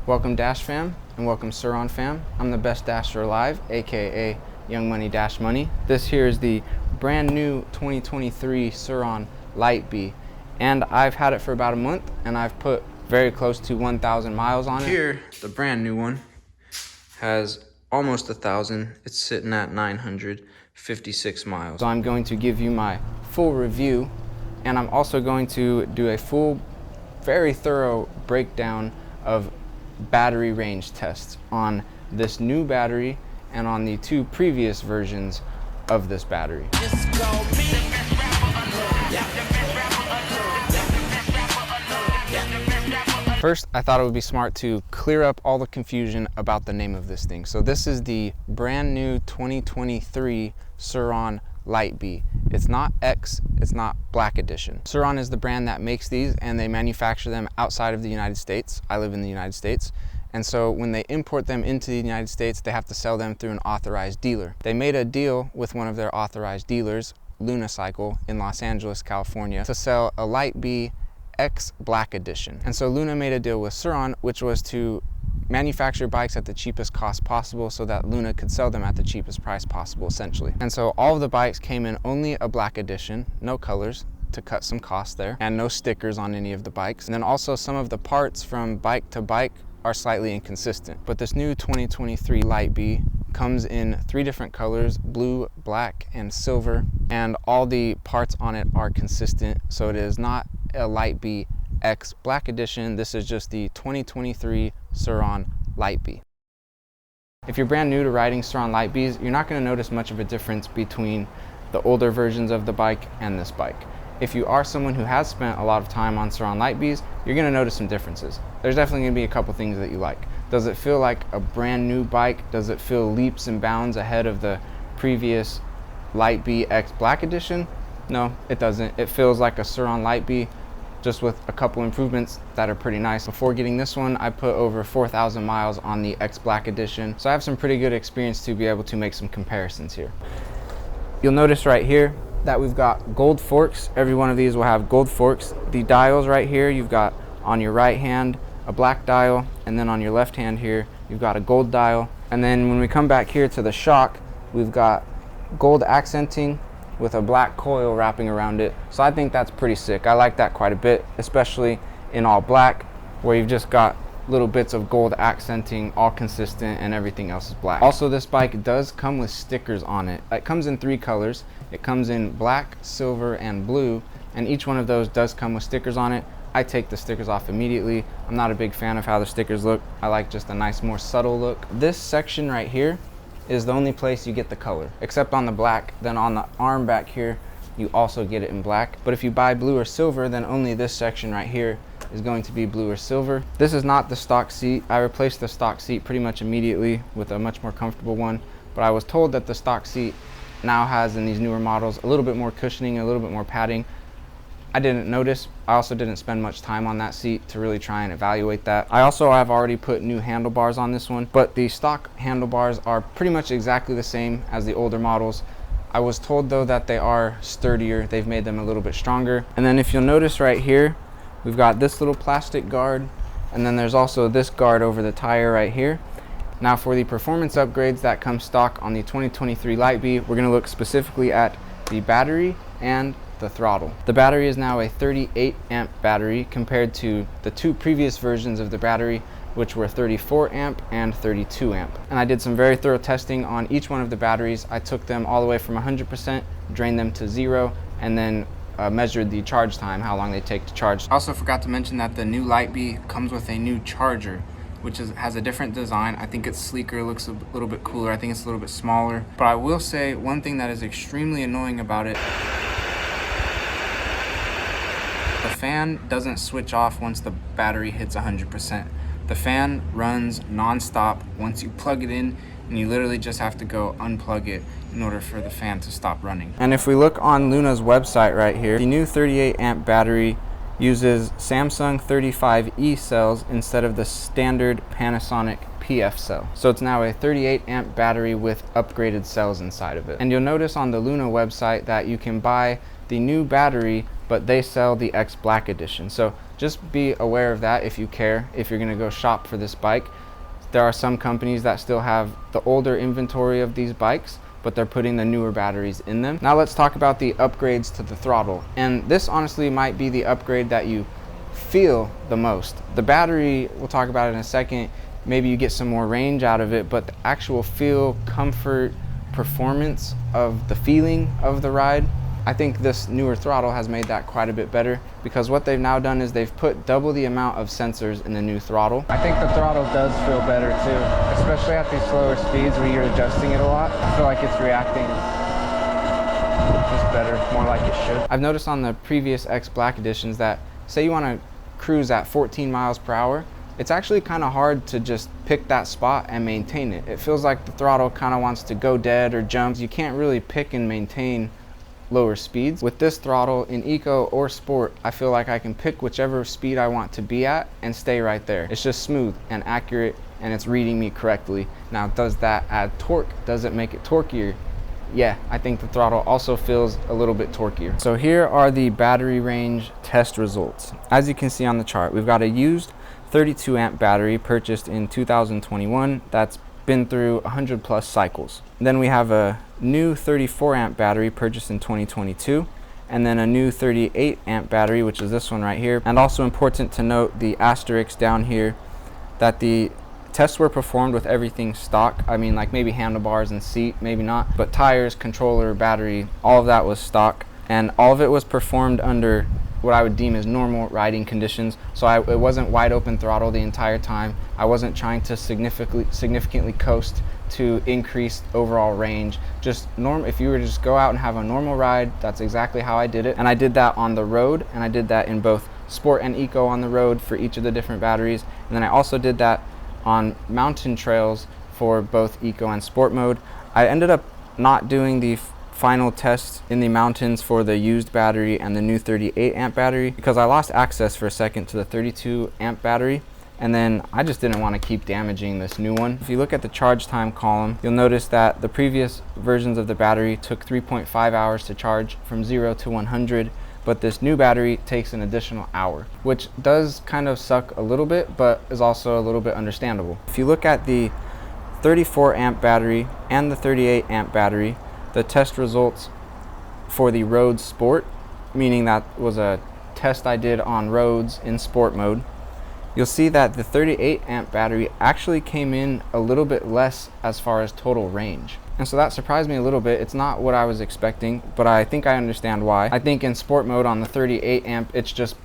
Welcome Dash fam, and welcome Sur Ron fam. I'm the best dasher alive, aka Young Money Dash Money. This here is the brand new 2023 Sur Ron Light Bee, and I've had it for about a month, and I've put very close to 1,000 miles on it. Here, the brand new one has almost 1,000. It's sitting at 956 miles. So I'm going to give you my full review, and I'm also going to do a full, very thorough breakdown of battery range tests on this new battery and on the two previous versions of this battery. First, I thought it would be smart to clear up all the confusion about the name of this thing. So this is the brand new 2023 Sur Ron Light Bee. It's not X, it's not Black Edition. Sur Ron is the brand that makes these, and they manufacture them outside of the United States. I live in the United States. And so when they import them into the United States, they have to sell them through an authorized dealer. They made a deal with one of their authorized dealers, Luna in Los Angeles, California, to sell a Light Bee X Black Edition. And so Luna made a deal with Sur Ron, which was to manufacture bikes at the cheapest cost possible so that Luna could sell them at the cheapest price possible, essentially. And so all of the bikes came in only a Black Edition, no colors, to cut some costs there, and no stickers on any of the bikes. And then also some of the parts from bike to bike are slightly inconsistent. But this new 2023 Light Bee comes in 3 different colors, blue, black, and silver, and all the parts on it are consistent. So it is not a Light Bee X Black Edition. This is just the 2023 Sur Ron Light Bee. If you're brand new to riding Sur Ron Light Bees, you're not going to notice much of a difference between the older versions of the bike and this bike. If you are someone who has spent a lot of time on Sur Ron Light Bees, you're going to notice some differences. There's definitely going to be a couple things that you like. Does it feel like a brand new bike? Does it feel leaps and bounds ahead of the previous Light Bee X Black Edition? No, it doesn't. It feels like a Sur Ron Light Bee, just with a couple improvements that are pretty nice. Before getting this one, I put over 4,000 miles on the X Black Edition, so I have some pretty good experience to be able to make some comparisons here. You'll notice right here that we've got gold forks. Every one of these will have gold forks. The dials right here, you've got on your right hand a black dial, and then on your left hand here you've got a gold dial. And then when we come back here to the shock, we've got gold accenting with a black coil wrapping around it. So I think that's pretty sick. I like that quite a bit, especially in all black, where you've just got little bits of gold accenting, all consistent, and everything else is black. Also, this bike does come with stickers on it. It comes in 3 colors. It comes in black, silver, and blue, and each one of those does come with stickers on it. I take the stickers off immediately. I'm not a big fan of how the stickers look. I like just a nice, more subtle look. This section right here is the only place you get the color, except on the black. Then on the arm back here, you also get it in black. But if you buy blue or silver, then only this section right here is going to be blue or silver. This is not the stock seat. I replaced the stock seat pretty much immediately with a much more comfortable one, but I was told that the stock seat now has, in these newer models, a little bit more cushioning, a little bit more padding. I didn't notice. I also didn't spend much time on that seat to really try and evaluate that. I also have already put new handlebars on this one, but the stock handlebars are pretty much exactly the same as the older models. I was told though that they are sturdier. They've made them a little bit stronger. And then if you'll notice right here, we've got this little plastic guard, and then there's also this guard over the tire right here. Now for the performance upgrades that come stock on the 2023 Light Bee, we're going to look specifically at the battery and the throttle. The battery is now a 38 amp battery compared to the 2 previous versions of the battery, which were 34 amp and 32 amp. And I did some very thorough testing on each one of the batteries. I took them all the way from 100%, drained them to 0, and then measured the charge time, how long they take to charge. I also forgot to mention that the new Light Bee comes with a new charger, which has a different design. I think it's sleeker, looks a little bit cooler. I think it's a little bit smaller. But I will say one thing that is extremely annoying about it: the fan doesn't switch off once the battery hits 100%. The fan runs non-stop once you plug it in, and you literally just have to go unplug it in order for the fan to stop running. And if we look on Luna's website right here, the new 38 amp battery uses Samsung 35E cells instead of the standard Panasonic PF cell. So it's now a 38 amp battery with upgraded cells inside of it. And you'll notice on the Luna website that you can buy the new battery but they sell the X Black Edition. So just be aware of that if you care, if you're gonna go shop for this bike. There are some companies that still have the older inventory of these bikes, but they're putting the newer batteries in them. Now let's talk about the upgrades to the throttle. And this honestly might be the upgrade that you feel the most. The battery, we'll talk about it in a second, maybe you get some more range out of it, but the actual feel, comfort, performance of the feeling of the ride, I think this newer throttle has made that quite a bit better, because what they've now done is they've put double the amount of sensors in the new throttle. I think the throttle does feel better too, especially at these slower speeds where you're adjusting it a lot. I feel like it's reacting just better, more like it should. I've noticed on the previous X Black editions that, say you want to cruise at 14 miles per hour, it's actually kind of hard to just pick that spot and maintain it. It feels like the throttle kind of wants to go dead or jump. You can't really pick and maintain lower speeds. With this throttle in Eco or Sport, I feel like I can pick whichever speed I want to be at and stay right there. It's just smooth and accurate, and it's reading me correctly. Now, does that add torque? Does it make it torqueier? Yeah, I think the throttle also feels a little bit torqueier. So here are the battery range test results. As you can see on the chart, we've got a used 32 amp battery purchased in 2021 that's been through 100 plus cycles. Then we have a new 34 amp battery purchased in 2022, and then a new 38 amp battery, which is this one right here. And also important to note the asterisk down here that the tests were performed with everything stock. I mean, like maybe handlebars and seat, maybe not, but tires, controller, battery, all of that was stock, and all of it was performed under what I would deem as normal riding conditions. So it wasn't wide open throttle the entire time. I wasn't trying to significantly coast to increase overall range. Just if you were to just go out and have a normal ride, that's exactly how I did it. And I did that on the road, and I did that in both Sport and Eco on the road for each of the different batteries. And then I also did that on mountain trails for both Eco and Sport mode. I ended up not doing the final tests in the mountains for the used battery and the new 38 amp battery because I lost access for a second to the 32 amp battery, and then I just didn't want to keep damaging this new one. If you look at the charge time column, you'll notice that the previous versions of the battery took 3.5 hours to charge from 0 to 100, but this new battery takes an additional hour, which does kind of suck a little bit, but is also a little bit understandable. If you look at the 34 amp battery and the 38 amp battery, the test results for the road Sport, meaning that was a test I did on roads in Sport mode, you'll see that the 38 amp battery actually came in a little bit less as far as total range. And so that surprised me a little bit. It's not what I was expecting, but I think I understand why. I think in Sport mode on the 38 amp, it's just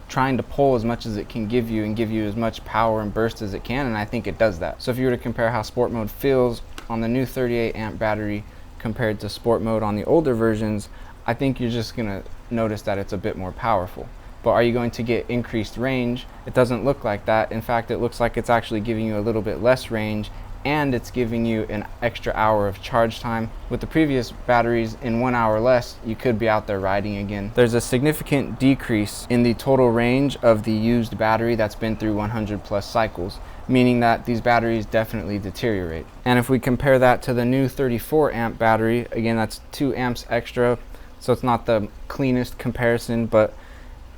trying to pull as much as it can give you and give you as much power and burst as it can, and I think it does that. So if you were to compare how Sport mode feels on the new 38 amp battery compared to Sport mode on the older versions, I think you're just gonna notice that it's a bit more powerful. But are you going to get increased range? It doesn't look like that. In fact, it looks like it's actually giving you a little bit less range, and it's giving you an extra hour of charge time. With the previous batteries, in 1 hour less, you could be out there riding again. There's a significant decrease in the total range of the used battery that's been through 100 plus cycles, meaning that these batteries definitely deteriorate. And if we compare that to the new 34 amp battery, again, that's 2 amps extra, so it's not the cleanest comparison, but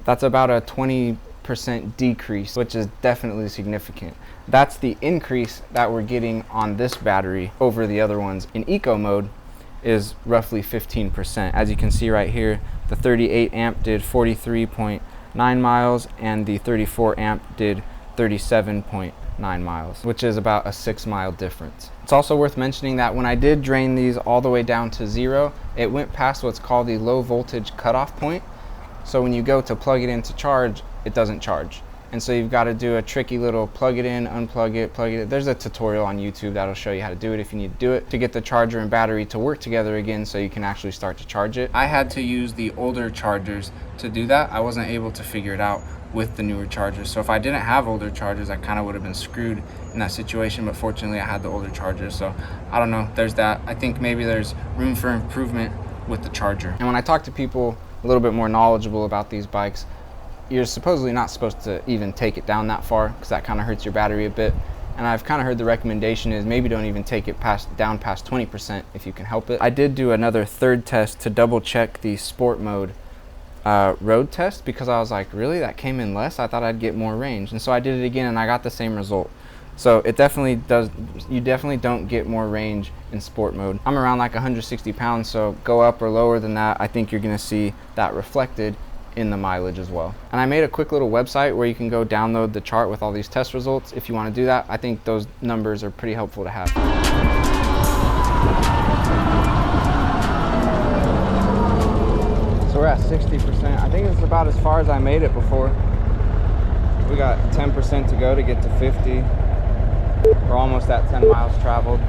that's about a 20% decrease, which is definitely significant. That's the increase that we're getting on this battery over the other ones. In Eco mode is roughly 15%. As you can see right here, the 38 amp did 43.9 miles and the 34 amp did 37.9 miles, which is about a 6 mile difference. It's also worth mentioning that when I did drain these all the way down to 0, it went past what's called the low voltage cutoff point. So when you go to plug it in to charge, it doesn't charge. And so you've got to do a tricky little plug it in, unplug it, plug it in. There's a tutorial on YouTube that'll show you how to do it if you need to do it, to get the charger and battery to work together again so you can actually start to charge it. I had to use the older chargers to do that. I wasn't able to figure it out with the newer chargers. So if I didn't have older chargers, I kind of would have been screwed in that situation, but fortunately I had the older chargers. So I don't know, there's that. I think maybe there's room for improvement with the charger. And when I talk to people a little bit more knowledgeable about these bikes, you're supposedly not supposed to even take it down that far because that kind of hurts your battery a bit. And I've kind of heard the recommendation is maybe don't even take it down past 20% if you can help it. I did do another third test to double check the Sport mode road test because I was like, really, that came in less? I thought I'd get more range. And so I did it again and I got the same result. So it definitely does, you definitely don't get more range in sport mode. I'm around like 160 pounds, so go up or lower than that, I think you're gonna see that reflected in the mileage as well. And I made a quick little website where you can go download the chart with all these test results if you wanna do that. I think those numbers are pretty helpful to have. So we're at 60%. I think it's about as far as I made it before. We got 10% to go to get to 50. We're almost at 10 miles traveled.